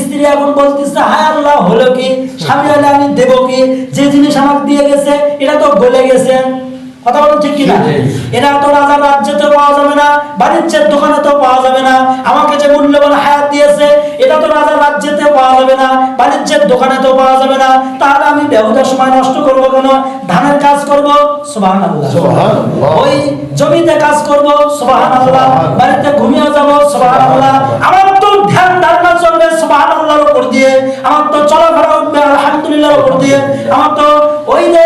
স্ত্রী এখন বলতেছে হায় আল্লাহ হলো কি, স্বামী হলে আমি দেব কি, যে জিনিস আমাকে দিয়ে গেছে এটা তো গলে গেছে। কথা বলুন ঠিক কিনা? এটা তো রাজার রাজ্যেতে পাওয়া যাবে না, বাণিজ্যের দোকানে তো পাওয়া যাবে না। আমাকে যে মূল্যবান হায়াত দিয়েছে এটা তো রাজার রাজ্যেতে পাওয়া যাবে না, বাণিজ্যের দোকানে তো পাওয়া যাবে না। তাহলে আমি বেহুদা সময় নষ্ট করব কেন? ধানের কাজ করব, সুবহানাল্লাহ, ওই জমিতে কাজ করব, সুবহানাল্লাহ, বাড়িতে ঘুমিয়ে যাব, সুবহানাল্লাহ। আমার তো ধ্যান ধারণা চলবে সুবহানাল্লাহর উপর দিয়ে, আমার তো চলাফেরা উঠবে আলহামদুলিল্লাহর উপর দিয়ে, আমার তো ওই যে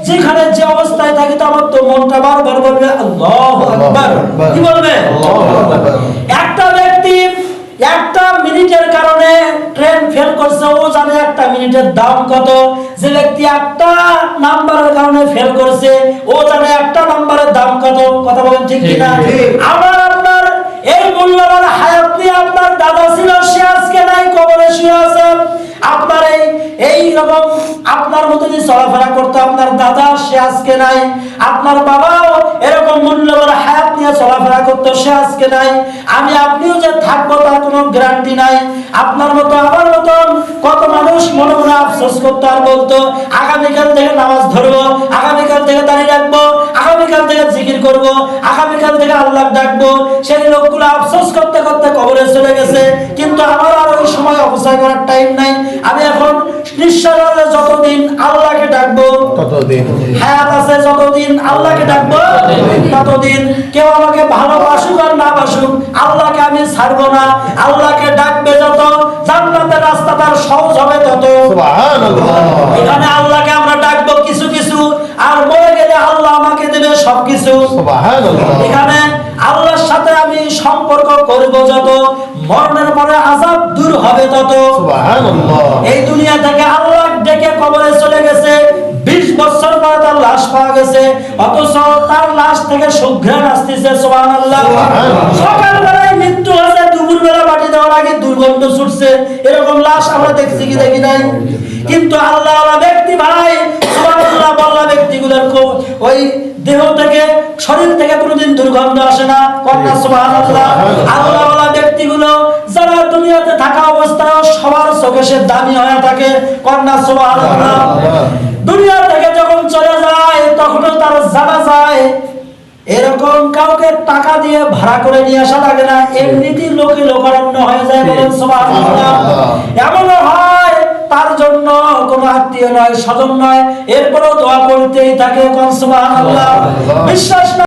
যেখানে যে অবস্থায় থাকি তো আমার তো মনটা বারবার বলবে আল্লাহু আকবার। কি বলবে? আল্লাহু আকবার। একটা ব্যক্তি একটা মিনিটের কারণে ট্রেন ফেল করছে, ও জানে একটা মিনিটের দাম কত। যে ব্যক্তি একটা নাম্বারের কারণে ফেল করছে, ও জানে একটা নাম্বারের দাম কত। কথা বলেন ঠিক কিনা? আমার আপনার এই মূল্যবান হায়াত নিয়ে আপনার দাদা ছিল, সে আজকে নাই, কবরে শুয়ে আছে। আপনার এই রকম আপনার মতো যে চলাফেরা করতে আপনার দাদা, সে আজকে নাই। আপনার বাবাও এরকম মূল্যবান হায়াত নিয়ে চলাফেরা করতো, সে আজকে নাই। আমি আপনিও যে থাকবো তার কোনো গ্যারান্টি নাই। আপনার মতো আমার মতন কত মানুষ মনে মনে আফসোস করতো আর বলতো আগামীকাল থেকে নামাজ ধরবো, আগামীকাল থেকে দাঁড়িয়ে রাখবো, আগামীকাল থেকে জিকির করবো, আগামীকাল থেকে আল্লাহ ডাকবো। সেই লোকগুলো আফসোস করতে করতে কবরে চলে গেছে। কিন্তু আমার আর ওই সময় অপচয় করার টাইম নাই। আমি এখন নিঃশ্বাস আছে যতদিন আল্লাহকে ডাকবো, ততদিন হায়াত আছে যতদিন আল্লাহকে ডাকবো, ততদিন। কেউ আমাকে ভালোবাসুক আর না বাসুক, আল্লাহকে আমি ছাড়বো না। আল্লাহকে ডাকবে যত, জান্নাতের রাস্তা তার সহজ হবে তত। সুবহানাল্লাহ। এখানে আল্লাহকে আমরা ডাকবো কিছু কিছু, আর মরে গেলে আল্লাহ আমাকে দেবে সবকিছু। সুবহানাল্লাহ। এখানে আল্লাহর সাথে আমি সম্পর্ক করব যত, মরণের পরে আযাব দূর হবে তত। সুবহানাল্লাহ। এই দুনিয়া থেকে আল্লাহ ডেকে কবরে চলে গেছে, 20 বছর পরে তার লাশ পাওয়া গেছে, অথচ তার লাশ থেকে সুঘ্রাণ আসতেছে। সুবহানাল্লাহ। সকালবেলায় মৃত্যু হয়েছে, দুপুরবেলা মাটি দেওয়ার আগে দুর্গন্ধ ছুটছে। এরকম লাশ আমরা দেখছি কি দেখি নাই? কিন্তু আল্লাহওয়ালা ব্যক্তি ভাই, সুবহানাল্লাহ, বলা ব্যক্তিগুলোর ওই দেহ থেকে, শরীর থেকে কোনোদিন দুর্গন্ধ আসে না। কন্যা সুবহানাল্লাহ। আল্লাহওয়ালা ব্যক্তিগুলো যারা দুনিয়াতে থাকা অবস্থায় সবার চোখে সে দামি হয়ে থাকে। কন্যা সুবহানাল্লাহ। দুনিয়া থেকে যখন চলে যায় তখনও তার জানা যায় এরকম কাউকে টাকা দিয়ে ভাড়া করে নিয়ে আসা লাগে না, এমনিতেই লোকে লোকারণ্য হয়ে যায়। বলেন সুবহানাল্লাহ। এমনও হয় তার জন্য কোনো আত্মীয় নয়, স্বজন নয়, এরপরও দোয়া করতেই থাকে। সুবহানাল্লাহ। বিশ্বাস